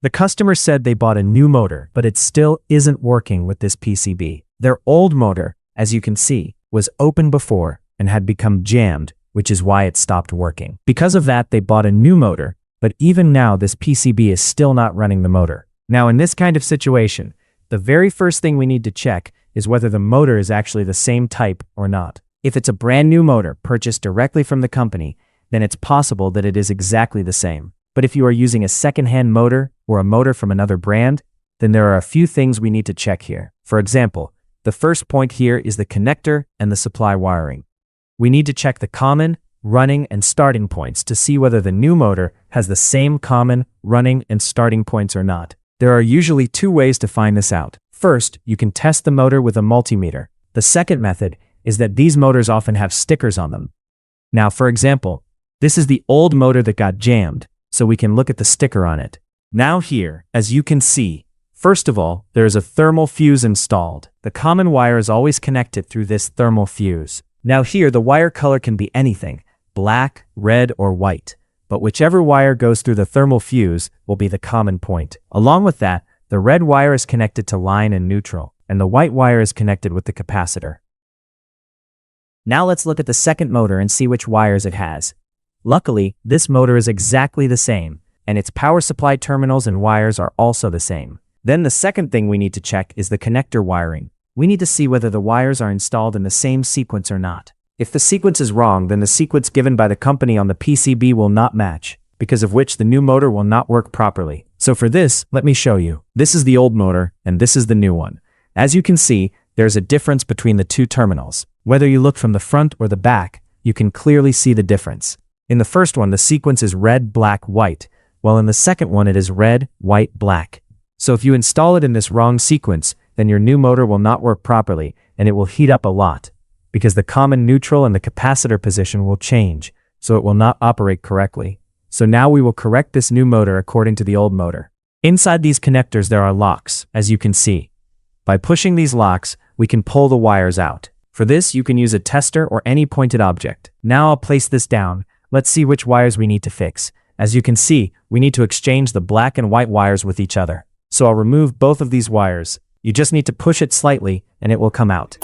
The customer said they bought a new motor, but it still isn't working with this PCB. Their old motor, as you can see, was open before and had become jammed, which is why it stopped working. Because of that, they bought a new motor, but even now this PCB is still not running the motor. Now in this kind of situation, the very first thing we need to check is whether the motor is actually the same type or not. If it's a brand new motor purchased directly from the company, then it's possible that it is exactly the same. But if you are using a second-hand motor or a motor from another brand, then there are a few things we need to check here. For example, the first point here is the connector and the supply wiring. We need to check the common, running, and starting points to see whether the new motor has the same common, running, and starting points or not. There are usually two ways to find this out. First, you can test the motor with a multimeter. The second method is that these motors often have stickers on them. Now, for example, this is the old motor that got jammed, so we can look at the sticker on it. Now here, as you can see, first of all, there is a thermal fuse installed. The common wire is always connected through this thermal fuse. Now here, the wire color can be anything, black, red, or white, but whichever wire goes through the thermal fuse will be the common point. Along with that, the red wire is connected to line and neutral, and the white wire is connected with the capacitor. Now let's look at the second motor and see which wires it has. Luckily, this motor is exactly the same, and its power supply terminals and wires are also the same. Then the second thing we need to check is the connector wiring. We need to see whether the wires are installed in the same sequence or not. If the sequence is wrong, then the sequence given by the company on the PCB will not match, because of which the new motor will not work properly. So for this, let me show you. This is the old motor, and this is the new one. As you can see, there's a difference between the two terminals. Whether you look from the front or the back, you can clearly see the difference. In the first one, the sequence is red, black, white, while in the second one it is red, white, black. So if you install it in this wrong sequence, then your new motor will not work properly, and it will heat up a lot, because the common neutral and the capacitor position will change, so it will not operate correctly. So now we will correct this new motor according to the old motor. Inside these connectors there are locks, as you can see. By pushing these locks, we can pull the wires out. For this, you can use a tester or any pointed object. Now I'll place this down. Let's see which wires we need to fix. As you can see, we need to exchange the black and white wires with each other. So I'll remove both of these wires. You just need to push it slightly and it will come out.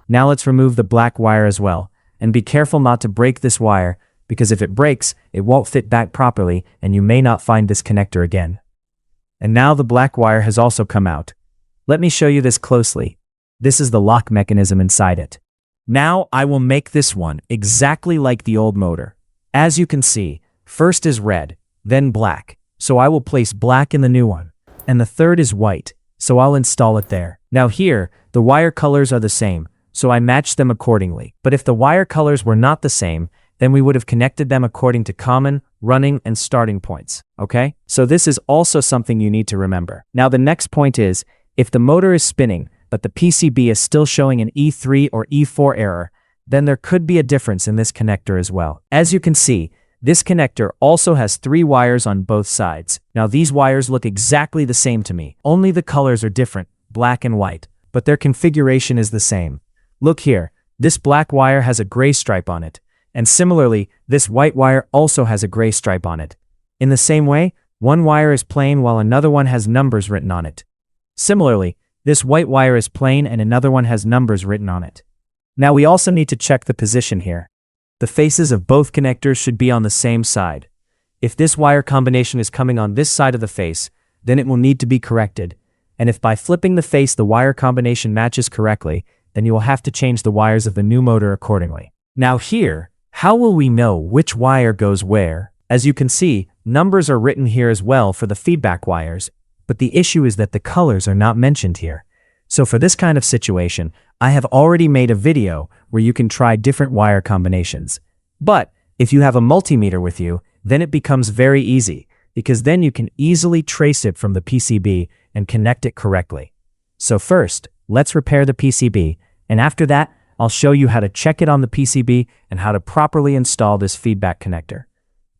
Now let's remove the black wire as well. And be careful not to break this wire, because if it breaks, it won't fit back properly and you may not find this connector again. And now the black wire has also come out. Let me show you this closely. This is the lock mechanism inside it. Now I will make this one exactly like the old motor. As you can see, first is red, then black, so I will place black in the new one. And the third is white, so I'll install it there. Now here, the wire colors are the same, so I matched them accordingly. But if the wire colors were not the same, then we would have connected them according to common, running, and starting points, okay? So this is also something you need to remember. Now the next point is, if the motor is spinning, but the PCB is still showing an E3 or E4 error, then there could be a difference in this connector as well. As you can see, this connector also has 3 wires on both sides. Now these wires look exactly the same to me, only the colors are different, black and white, but their configuration is the same. Look here, this black wire has a gray stripe on it, and similarly, this white wire also has a gray stripe on it. In the same way, one wire is plain while another one has numbers written on it. Similarly, this white wire is plain and another one has numbers written on it. Now we also need to check the position here. The faces of both connectors should be on the same side. If this wire combination is coming on this side of the face, then it will need to be corrected. And if by flipping the face the wire combination matches correctly, then you will have to change the wires of the new motor accordingly. Now here, how will we know which wire goes where? As you can see, numbers are written here as well for the feedback wires, but the issue is that the colors are not mentioned here. So for this kind of situation, I have already made a video where you can try different wire combinations. But if you have a multimeter with you, then it becomes very easy, because then you can easily trace it from the PCB and connect it correctly. So first, let's repair the PCB, and after that, I'll show you how to check it on the PCB and how to properly install this feedback connector.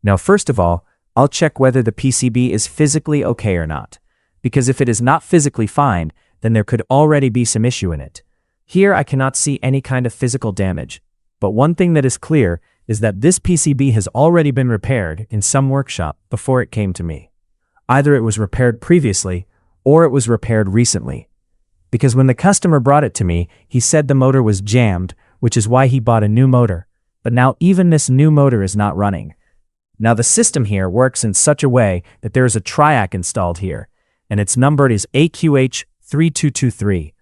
Now first of all, I'll check whether the PCB is physically okay or not, because if it is not physically fine, then there could already be some issue in it. Here I cannot see any kind of physical damage, but one thing that is clear is that this PCB has already been repaired in some workshop before it came to me. Either it was repaired previously or it was repaired recently. Because when the customer brought it to me, he said the motor was jammed, which is why he bought a new motor. But now even this new motor is not running. Now the system here works in such a way that there is a triac installed here, and its number is AQH3223.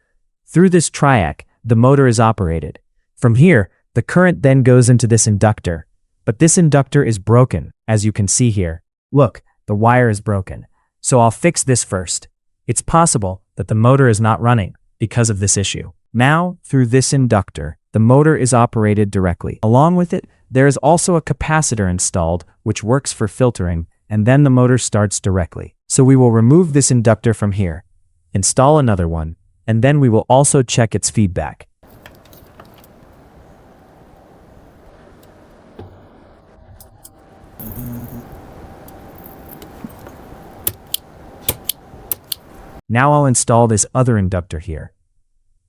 Through this triac, the motor is operated. From here, the current then goes into this inductor. But this inductor is broken, as you can see here. Look, the wire is broken. So I'll fix this first. It's possible that the motor is not running because of this issue. Now, through this inductor, the motor is operated directly. Along with it, there is also a capacitor installed, which works for filtering, and then the motor starts directly. So we will remove this inductor from here, install another one, and then we will also check its feedback. Now I'll install this other inductor here.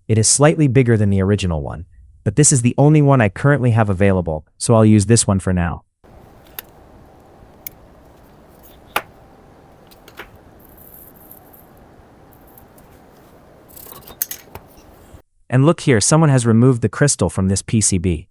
It is slightly bigger than the original one, but this is the only one I currently have available, so I'll use this one for now. And look here, someone has removed the crystal from this PCB.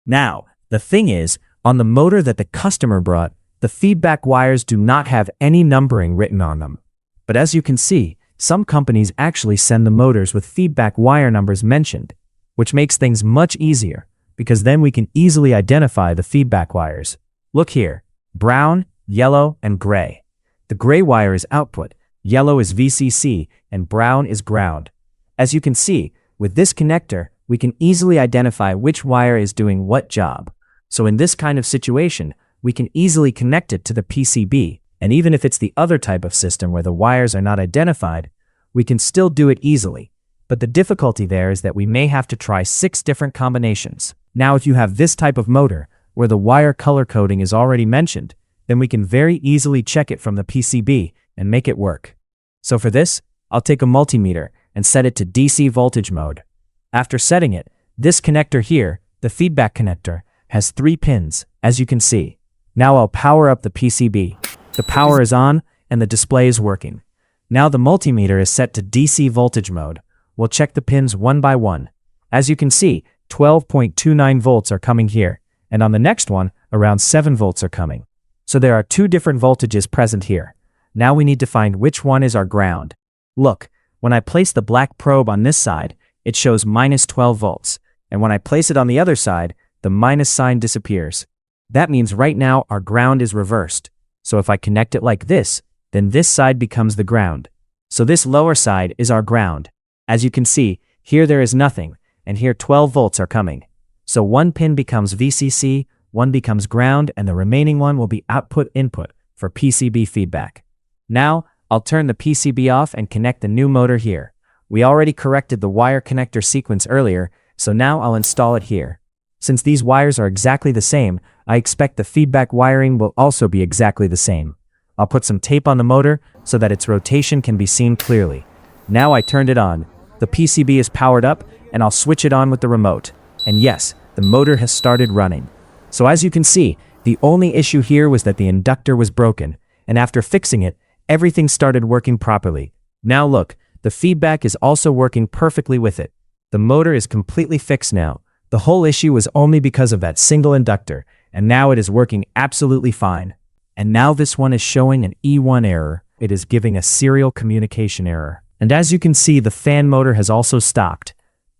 Now, the thing is, on the motor that the customer brought, the feedback wires do not have any numbering written on them. But as you can see, some companies actually send the motors with feedback wire numbers mentioned, which makes things much easier, because then we can easily identify the feedback wires. Look here, brown, yellow, and gray. The gray wire is output, yellow is VCC, and brown is ground. As you can see, with this connector, we can easily identify which wire is doing what job. So in this kind of situation, we can easily connect it to the PCB, and even if it's the other type of system where the wires are not identified, we can still do it easily. But the difficulty there is that we may have to try 6 different combinations. Now if you have this type of motor, where the wire color coding is already mentioned, then we can very easily check it from the PCB and make it work. So for this, I'll take a multimeter and set it to DC voltage mode. After setting it, this connector here, the feedback connector, has 3 pins, as you can see. Now I'll power up the PCB. The power is on and the display is working. Now the multimeter is set to DC voltage mode. We'll check the pins one by one. As you can see, 12.29 volts are coming here, and on the next one, around 7 volts are coming. So there are 2 different voltages present here. Now we need to find which one is our ground. Look, when I place the black probe on this side, it shows minus 12 volts, and when I place it on the other side, the minus sign disappears. That means right now our ground is reversed. So if I connect it like this, then this side becomes the ground. So this lower side is our ground. As you can see, here there is nothing, and here 12 volts are coming. So one pin becomes VCC, one becomes ground, and the remaining one will be output-input for PCB feedback. Now, I'll turn the PCB off and connect the new motor here. We already corrected the wire connector sequence earlier, so now I'll install it here. Since these wires are exactly the same, I expect the feedback wiring will also be exactly the same. I'll put some tape on the motor so that its rotation can be seen clearly. Now I turned it on. The PCB is powered up, and I'll switch it on with the remote. And yes, the motor has started running. So as you can see, the only issue here was that the inductor was broken, and after fixing it, everything started working properly. Now look, the feedback is also working perfectly with it. The motor is completely fixed now. The whole issue was only because of that single inductor, and now it is working absolutely fine. And now this one is showing an E1 error. It is giving a serial communication error. And as you can see, the fan motor has also stopped.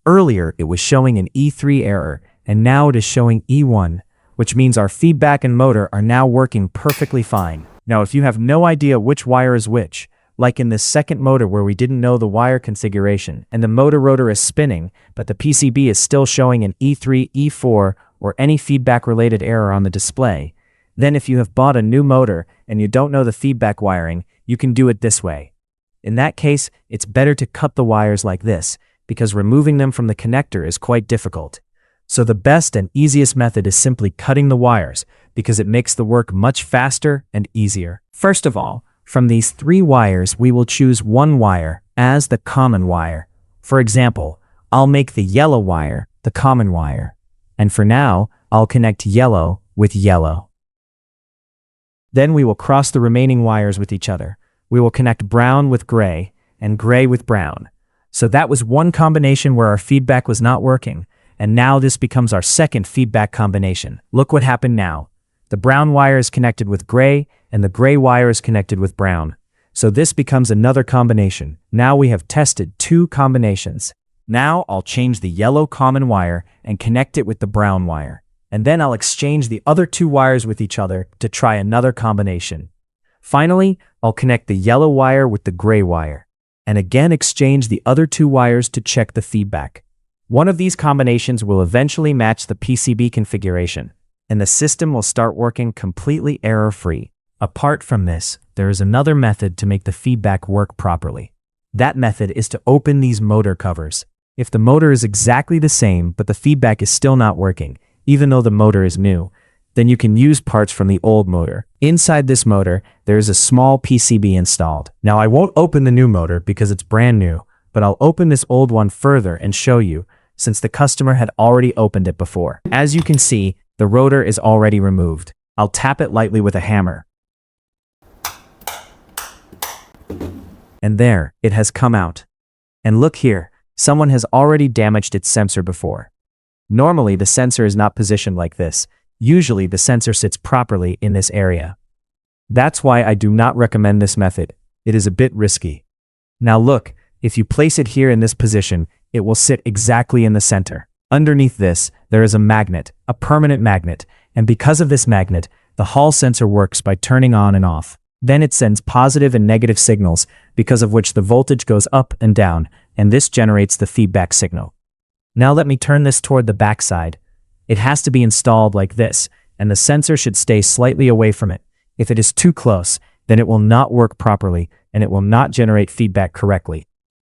Earlier, it was showing an E3 error, and now it is showing E1, which means our feedback and motor are now working perfectly fine. Now, if you have no idea which wire is which, like in this second motor where we didn't know the wire configuration, and the motor rotor is spinning, but the PCB is still showing an E3, E4, or any feedback-related error on the display, then if you have bought a new motor and you don't know the feedback wiring, you can do it this way. In that case, it's better to cut the wires like this, because removing them from the connector is quite difficult. So the best and easiest method is simply cutting the wires, because it makes the work much faster and easier. First of all, from these 3 wires, we will choose one wire as the common wire. For example, I'll make the yellow wire the common wire. And for now, I'll connect yellow with yellow. Then we will cross the remaining wires with each other. We will connect brown with gray and gray with brown. So that was one combination where our feedback was not working, and now this becomes our second feedback combination. Look what happened now. The brown wire is connected with gray, and the gray wire is connected with brown. So this becomes another combination. Now we have tested two combinations. Now I'll change the yellow common wire and connect it with the brown wire. And then I'll exchange the other two wires with each other to try another combination. Finally, I'll connect the yellow wire with the gray wire, and again exchange the other two wires to check the feedback. One of these combinations will eventually match the PCB configuration, and the system will start working completely error-free. Apart from this, there is another method to make the feedback work properly. That method is to open these motor covers. If the motor is exactly the same, but the feedback is still not working, even though the motor is new, then you can use parts from the old motor. Inside this motor, there is a small PCB installed. Now I won't open the new motor because it's brand new, but I'll open this old one further and show you, since the customer had already opened it before. As you can see, the rotor is already removed. I'll tap it lightly with a hammer. And there, it has come out. And look here, someone has already damaged its sensor before. Normally, the sensor is not positioned like this. Usually, the sensor sits properly in this area. That's why I do not recommend this method. It is a bit risky. Now look, if you place it here in this position, it will sit exactly in the center. Underneath this, there is a magnet, a permanent magnet, and because of this magnet, the Hall sensor works by turning on and off. Then it sends positive and negative signals, because of which the voltage goes up and down, and this generates the feedback signal. Now let me turn this toward the back side. It has to be installed like this, and the sensor should stay slightly away from it. If it is too close, then it will not work properly, and it will not generate feedback correctly.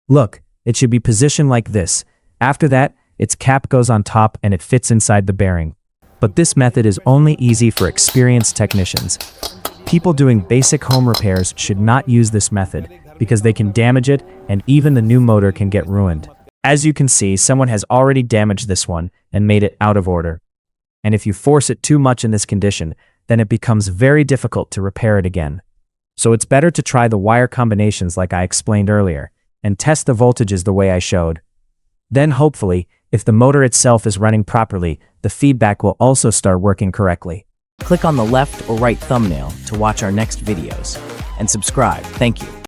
Look, it should be positioned like this. After that, its cap goes on top and it fits inside the bearing. But this method is only easy for experienced technicians. People doing basic home repairs should not use this method because they can damage it and even the new motor can get ruined. As you can see, someone has already damaged this one and made it out of order. And if you force it too much in this condition, then it becomes very difficult to repair it again. So it's better to try the wire combinations like I explained earlier and test the voltages the way I showed. Then hopefully, if the motor itself is running properly, the feedback will also start working correctly. Click on the left or right thumbnail to watch our next videos and subscribe. Thank you.